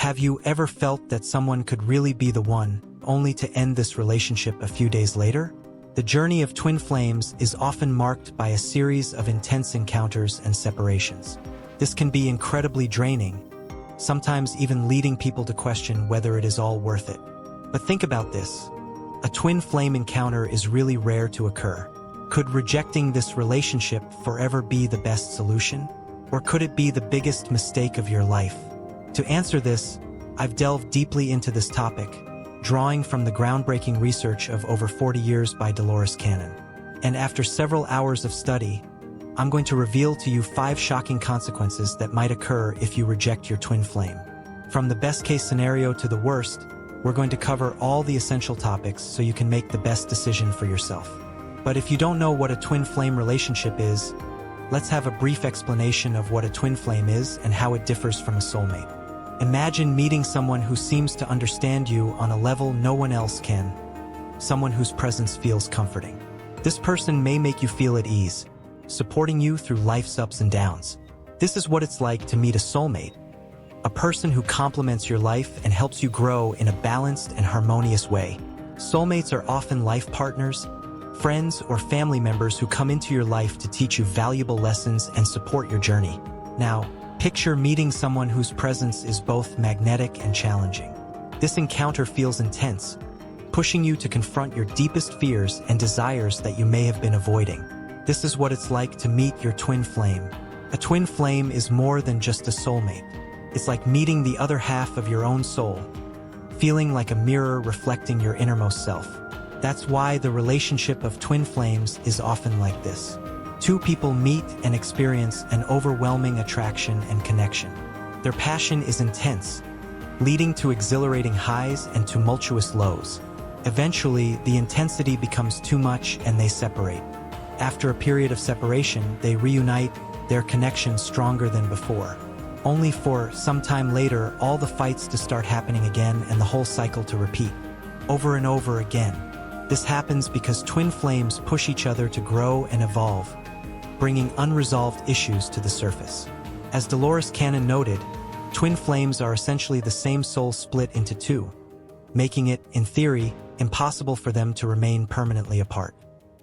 Have you ever felt that someone could really be the one, only to end this relationship a few days later? The journey of twin flames is often marked by a series of intense encounters and separations. This can be incredibly draining, sometimes even leading people to question whether it is all worth it. But think about this. A twin flame encounter is really rare to occur. Could rejecting this relationship forever be the best solution? Or could it be the biggest mistake of your life? To answer this, I've delved deeply into this topic, drawing from the groundbreaking research of over 40 years by Dolores Cannon. And after several hours of study, I'm going to reveal to you 5 shocking consequences that might occur if you reject your twin flame. From the best-case scenario to the worst, we're going to cover all the essential topics so you can make the best decision for yourself. But if you don't know what a twin flame relationship is, let's have a brief explanation of what a twin flame is and how it differs from a soulmate. Imagine meeting someone who seems to understand you on a level no one else can, someone whose presence feels comforting. This person may make you feel at ease, supporting you through life's ups and downs. This is what it's like to meet a soulmate, a person who complements your life and helps you grow in a balanced and harmonious way. Soulmates are often life partners, friends, or family members who come into your life to teach you valuable lessons and support your journey. Now, picture meeting someone whose presence is both magnetic and challenging. This encounter feels intense, pushing you to confront your deepest fears and desires that you may have been avoiding. This is what it's like to meet your twin flame. A twin flame is more than just a soulmate. It's like meeting the other half of your own soul, feeling like a mirror reflecting your innermost self. That's why the relationship of twin flames is often like this. 2 people meet and experience an overwhelming attraction and connection. Their passion is intense, leading to exhilarating highs and tumultuous lows. Eventually, the intensity becomes too much and they separate. After a period of separation, they reunite, their connection stronger than before, only for some time later all the fights to start happening again and the whole cycle to repeat, over and over again. This happens because twin flames push each other to grow and evolve, bringing unresolved issues to the surface. As Dolores Cannon noted, twin flames are essentially the same soul split into 2, making it, in theory, impossible for them to remain permanently apart.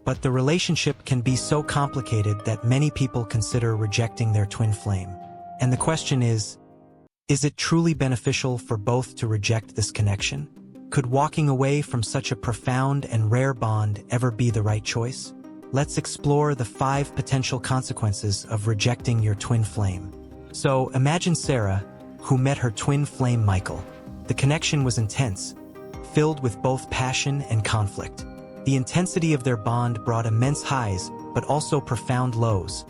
But the relationship can be so complicated that many people consider rejecting their twin flame. And the question is it truly beneficial for both to reject this connection? Could walking away from such a profound and rare bond ever be the right choice? Let's explore the 5 potential consequences of rejecting your twin flame. So, imagine Sarah, who met her twin flame Michael. The connection was intense, filled with both passion and conflict. The intensity of their bond brought immense highs, but also profound lows,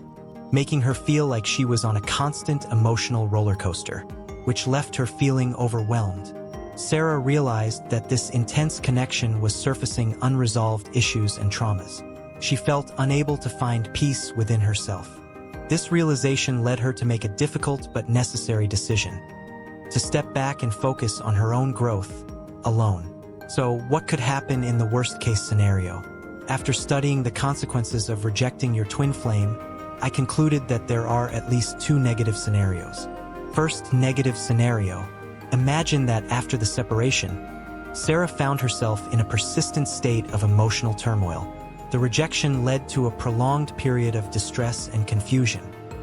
making her feel like she was on a constant emotional roller coaster, which left her feeling overwhelmed. Sarah realized that this intense connection was surfacing unresolved issues and traumas. She felt unable to find peace within herself. This realization led her to make a difficult but necessary decision: to step back and focus on her own growth, alone. So, what could happen in the worst-case scenario? After studying the consequences of rejecting your twin flame, I concluded that there are at least 2 negative scenarios. First negative scenario. Imagine that after the separation, Sarah found herself in a persistent state of emotional turmoil. The rejection led to a prolonged period of distress and confusion.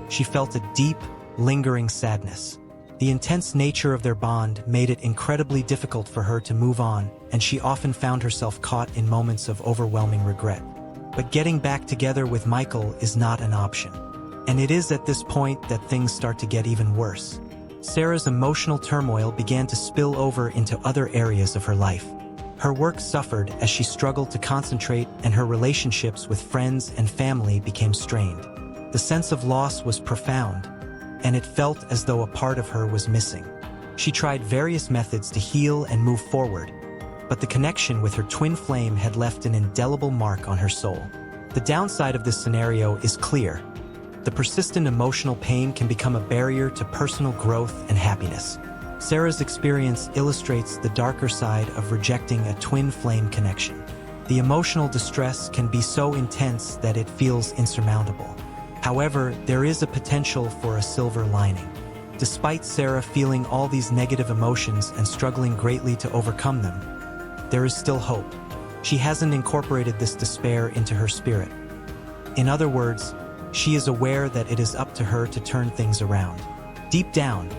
She felt a deep, lingering sadness. The intense nature of their bond made it incredibly difficult for her to move on, and she often found herself caught in moments of overwhelming regret. But getting back together with Michael is not an option. And it is at this point that things start to get even worse. Sarah's emotional turmoil began to spill over into other areas of her life. Her work suffered as she struggled to concentrate, and her relationships with friends and family became strained. The sense of loss was profound, and it felt as though a part of her was missing. She tried various methods to heal and move forward, but the connection with her twin flame had left an indelible mark on her soul. The downside of this scenario is clear. The persistent emotional pain can become a barrier to personal growth and happiness. Sarah's experience illustrates the darker side of rejecting a twin flame connection. The emotional distress can be so intense that it feels insurmountable. However, there is a potential for a silver lining. Despite Sarah feeling all these negative emotions and struggling greatly to overcome them, there is still hope. She hasn't incorporated this despair into her spirit. In other words, she is aware that it is up to her to turn things around. Deep down,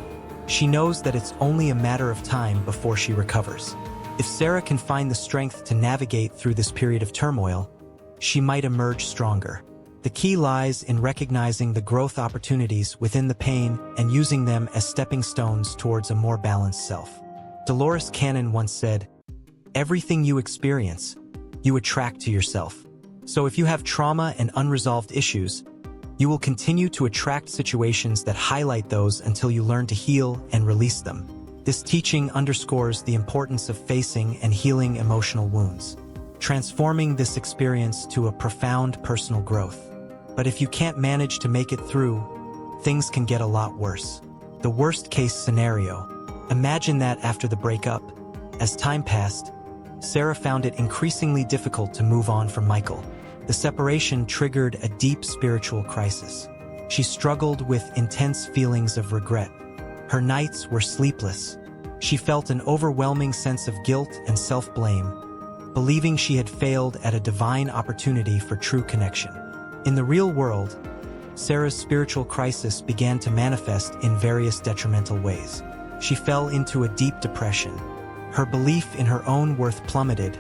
she knows that it's only a matter of time before she recovers. If Sarah can find the strength to navigate through this period of turmoil, she might emerge stronger. The key lies in recognizing the growth opportunities within the pain and using them as stepping stones towards a more balanced self. Dolores Cannon once said, "Everything you experience, you attract to yourself." So if you have trauma and unresolved issues, you will continue to attract situations that highlight those until you learn to heal and release them. This teaching underscores the importance of facing and healing emotional wounds, transforming this experience to a profound personal growth. But if you can't manage to make it through, things can get a lot worse. The worst-case scenario. Imagine that after the breakup, as time passed, Sarah found it increasingly difficult to move on from Michael. The separation triggered a deep spiritual crisis. She struggled with intense feelings of regret. Her nights were sleepless. She felt an overwhelming sense of guilt and self-blame, believing she had failed at a divine opportunity for true connection. In the real world, Sarah's spiritual crisis began to manifest in various detrimental ways. She fell into a deep depression. Her belief in her own worth plummeted,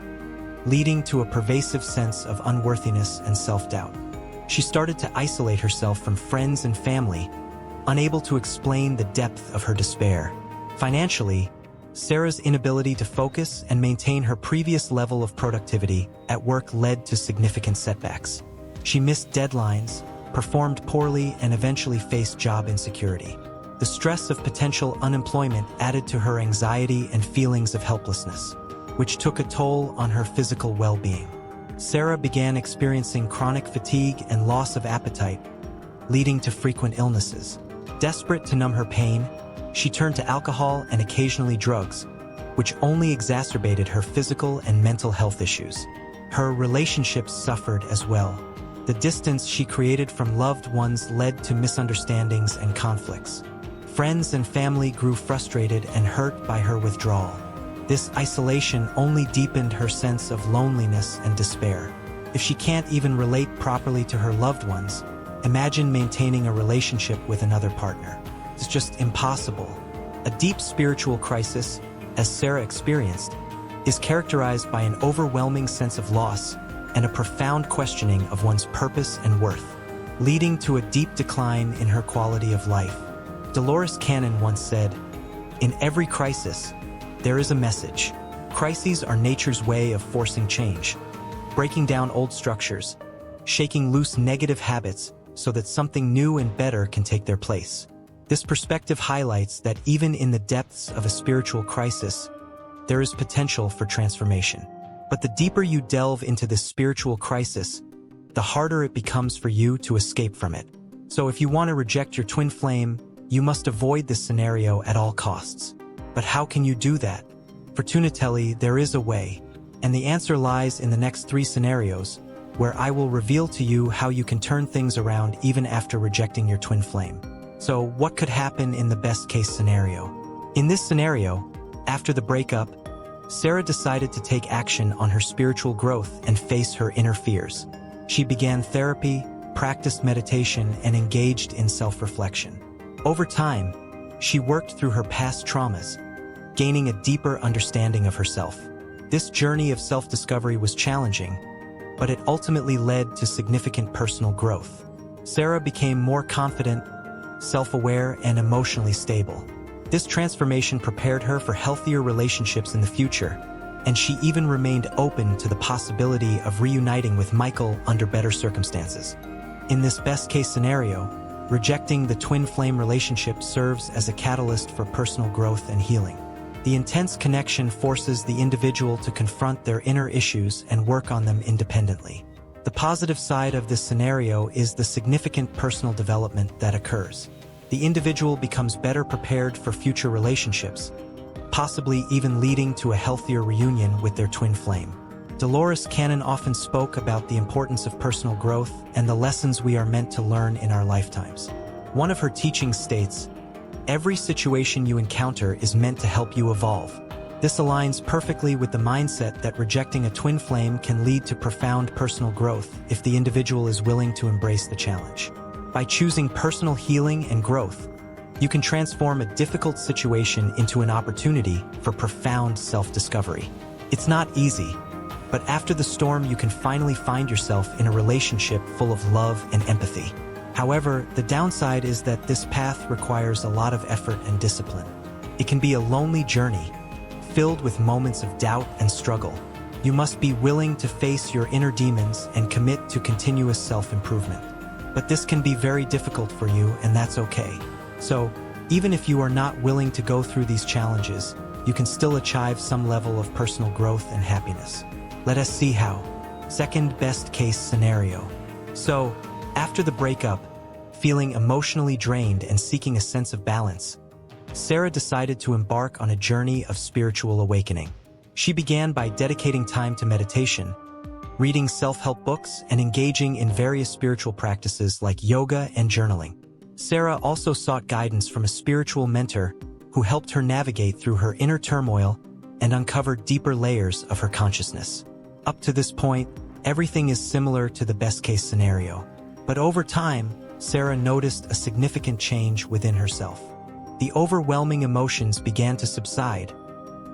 leading to a pervasive sense of unworthiness and self-doubt. She started to isolate herself from friends and family, unable to explain the depth of her despair. Financially, Sarah's inability to focus and maintain her previous level of productivity at work led to significant setbacks. She missed deadlines, performed poorly, and eventually faced job insecurity. The stress of potential unemployment added to her anxiety and feelings of helplessness, which took a toll on her physical well-being. Sarah began experiencing chronic fatigue and loss of appetite, leading to frequent illnesses. Desperate to numb her pain, she turned to alcohol and occasionally drugs, which only exacerbated her physical and mental health issues. Her relationships suffered as well. The distance she created from loved ones led to misunderstandings and conflicts. Friends and family grew frustrated and hurt by her withdrawal. This isolation only deepened her sense of loneliness and despair. If she can't even relate properly to her loved ones, imagine maintaining a relationship with another partner. It's just impossible. A deep spiritual crisis, as Sarah experienced, is characterized by an overwhelming sense of loss and a profound questioning of one's purpose and worth, leading to a deep decline in her quality of life. Dolores Cannon once said, "In every crisis, there is a message." Crises are nature's way of forcing change, breaking down old structures, shaking loose negative habits so that something new and better can take their place. This perspective highlights that even in the depths of a spiritual crisis, there is potential for transformation. But the deeper you delve into this spiritual crisis, the harder it becomes for you to escape from it. So if you want to reject your twin flame, you must avoid this scenario at all costs. But how can you do that? For Tunatelli, there is a way, and the answer lies in the next 3 scenarios, where I will reveal to you how you can turn things around even after rejecting your twin flame. So what could happen in the best-case scenario? In this scenario, after the breakup, Sarah decided to take action on her spiritual growth and face her inner fears. She began therapy, practiced meditation, and engaged in self-reflection. Over time, she worked through her past traumas, gaining a deeper understanding of herself. This journey of self-discovery was challenging, but it ultimately led to significant personal growth. Sarah became more confident, self-aware, and emotionally stable. This transformation prepared her for healthier relationships in the future, and she even remained open to the possibility of reuniting with Michael under better circumstances. In this best-case scenario, rejecting the twin flame relationship serves as a catalyst for personal growth and healing. The intense connection forces the individual to confront their inner issues and work on them independently. The positive side of this scenario is the significant personal development that occurs. The individual becomes better prepared for future relationships, possibly even leading to a healthier reunion with their twin flame. Dolores Cannon often spoke about the importance of personal growth and the lessons we are meant to learn in our lifetimes. One of her teachings states, Every situation you encounter is meant to help you evolve. This aligns perfectly with the mindset that rejecting a twin flame can lead to profound personal growth if the individual is willing to embrace the challenge. By choosing personal healing and growth, you can transform a difficult situation into an opportunity for profound self-discovery. It's not easy, but after the storm you can finally find yourself in a relationship full of love and empathy. However, the downside is that this path requires a lot of effort and discipline. It can be a lonely journey, filled with moments of doubt and struggle. You must be willing to face your inner demons and commit to continuous self-improvement. But this can be very difficult for you, and that's okay. So, even if you are not willing to go through these challenges, you can still achieve some level of personal growth and happiness. Let us see how. Second best case scenario. So, after the breakup, feeling emotionally drained and seeking a sense of balance, Sarah decided to embark on a journey of spiritual awakening. She began by dedicating time to meditation, reading self-help books, and engaging in various spiritual practices like yoga and journaling. Sarah also sought guidance from a spiritual mentor who helped her navigate through her inner turmoil and uncover deeper layers of her consciousness. Up to this point, everything is similar to the best-case scenario. But over time, Sarah noticed a significant change within herself. The overwhelming emotions began to subside,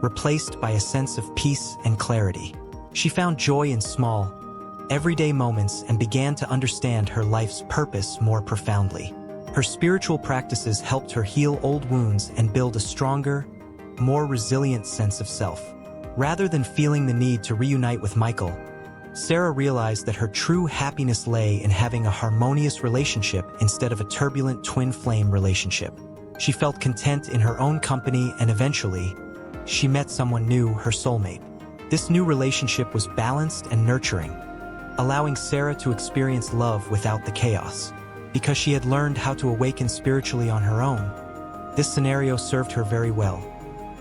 replaced by a sense of peace and clarity. She found joy in small, everyday moments and began to understand her life's purpose more profoundly. Her spiritual practices helped her heal old wounds and build a stronger, more resilient sense of self. Rather than feeling the need to reunite with Michael, Sarah realized that her true happiness lay in having a harmonious relationship instead of a turbulent twin flame relationship. She felt content in her own company, and eventually, she met someone new, her soulmate. This new relationship was balanced and nurturing, allowing Sarah to experience love without the chaos. Because she had learned how to awaken spiritually on her own, this scenario served her very well,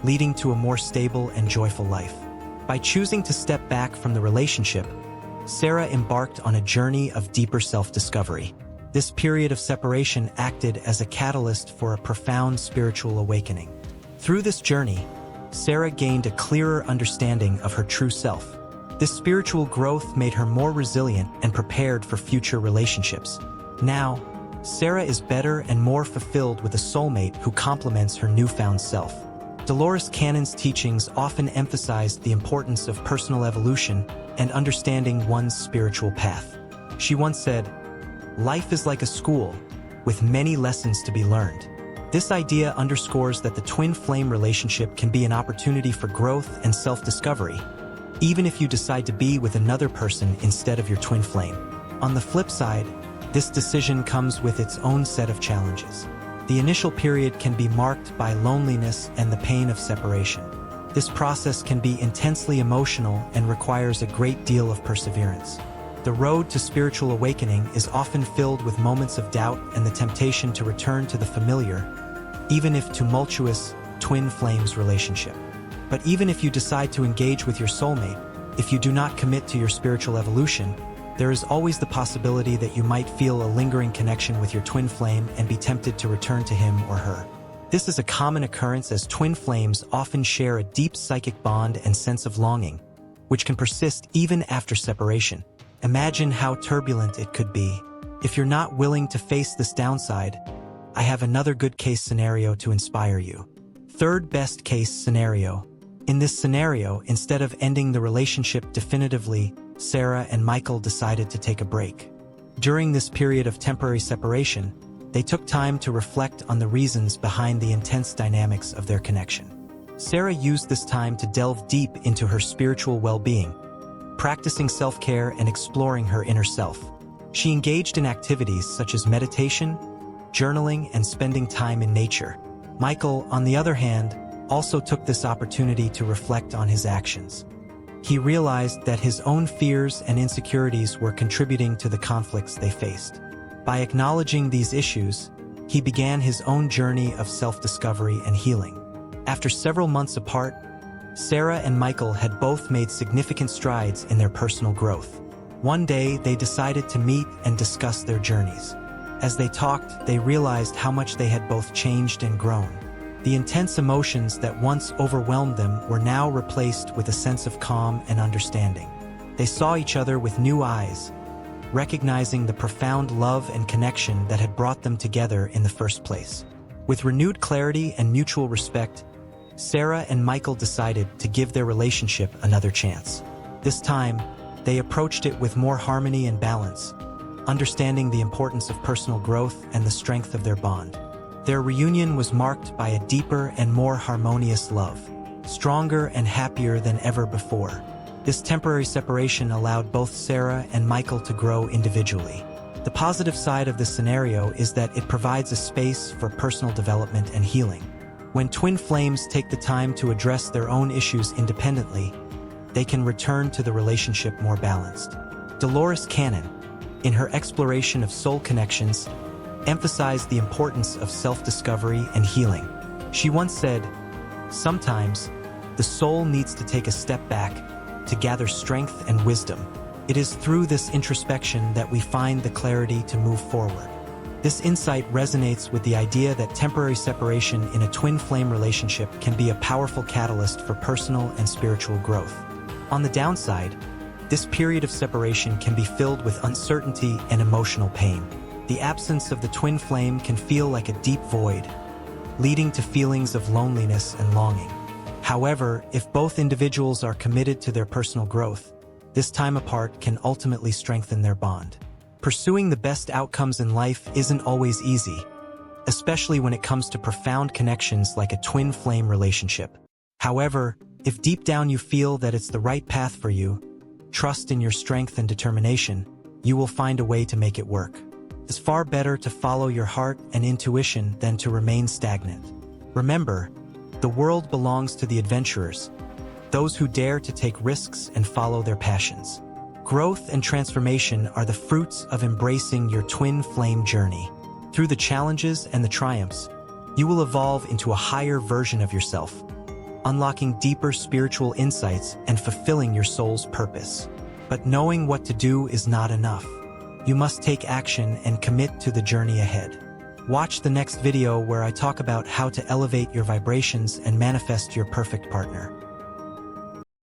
leading to a more stable and joyful life. By choosing to step back from the relationship, Sarah embarked on a journey of deeper self-discovery. This period of separation acted as a catalyst for a profound spiritual awakening. Through this journey, Sarah gained a clearer understanding of her true self. This spiritual growth made her more resilient and prepared for future relationships. Now, Sarah is better and more fulfilled with a soulmate who complements her newfound self. Dolores Cannon's teachings often emphasized the importance of personal evolution and understanding one's spiritual path. She once said, "Life is like a school, with many lessons to be learned." This idea underscores that the twin flame relationship can be an opportunity for growth and self-discovery, even if you decide to be with another person instead of your twin flame. On the flip side, this decision comes with its own set of challenges. The initial period can be marked by loneliness and the pain of separation. This process can be intensely emotional and requires a great deal of perseverance. The road to spiritual awakening is often filled with moments of doubt and the temptation to return to the familiar, even if tumultuous, twin flames relationship. But even if you decide to engage with your soulmate, if you do not commit to your spiritual evolution, there is always the possibility that you might feel a lingering connection with your twin flame and be tempted to return to him or her. This is a common occurrence as twin flames often share a deep psychic bond and sense of longing, which can persist even after separation. Imagine how turbulent it could be. If you're not willing to face this downside, I have another good case scenario to inspire you. Third best case scenario. In this scenario, instead of ending the relationship definitively, Sarah and Michael decided to take a break. During this period of temporary separation, they took time to reflect on the reasons behind the intense dynamics of their connection. Sarah used this time to delve deep into her spiritual well-being, practicing self-care and exploring her inner self. She engaged in activities such as meditation, journaling, and spending time in nature. Michael, on the other hand, also took this opportunity to reflect on his actions. He realized that his own fears and insecurities were contributing to the conflicts they faced. By acknowledging these issues, he began his own journey of self-discovery and healing. After several months apart, Sarah and Michael had both made significant strides in their personal growth. One day, they decided to meet and discuss their journeys. As they talked, they realized how much they had both changed and grown. The intense emotions that once overwhelmed them were now replaced with a sense of calm and understanding. They saw each other with new eyes, recognizing the profound love and connection that had brought them together in the first place. With renewed clarity and mutual respect, Sarah and Michael decided to give their relationship another chance. This time, they approached it with more harmony and balance, understanding the importance of personal growth and the strength of their bond. Their reunion was marked by a deeper and more harmonious love, stronger and happier than ever before. This temporary separation allowed both Sarah and Michael to grow individually. The positive side of this scenario is that it provides a space for personal development and healing. When twin flames take the time to address their own issues independently, they can return to the relationship more balanced. Dolores Cannon, in her exploration of soul connections, emphasized the importance of self-discovery and healing. She once said, "Sometimes, the soul needs to take a step back to gather strength and wisdom. It is through this introspection that we find the clarity to move forward." This insight resonates with the idea that temporary separation in a twin flame relationship can be a powerful catalyst for personal and spiritual growth. On the downside, this period of separation can be filled with uncertainty and emotional pain. The absence of the twin flame can feel like a deep void, leading to feelings of loneliness and longing. However, if both individuals are committed to their personal growth, this time apart can ultimately strengthen their bond. Pursuing the best outcomes in life isn't always easy, especially when it comes to profound connections like a twin flame relationship. However, if deep down you feel that it's the right path for you, trust in your strength and determination, you will find a way to make it work. It's far better to follow your heart and intuition than to remain stagnant. Remember, the world belongs to the adventurers, those who dare to take risks and follow their passions. Growth and transformation are the fruits of embracing your twin flame journey. Through the challenges and the triumphs, you will evolve into a higher version of yourself, unlocking deeper spiritual insights and fulfilling your soul's purpose. But knowing what to do is not enough. You must take action and commit to the journey ahead. Watch the next video where I talk about how to elevate your vibrations and manifest your perfect partner.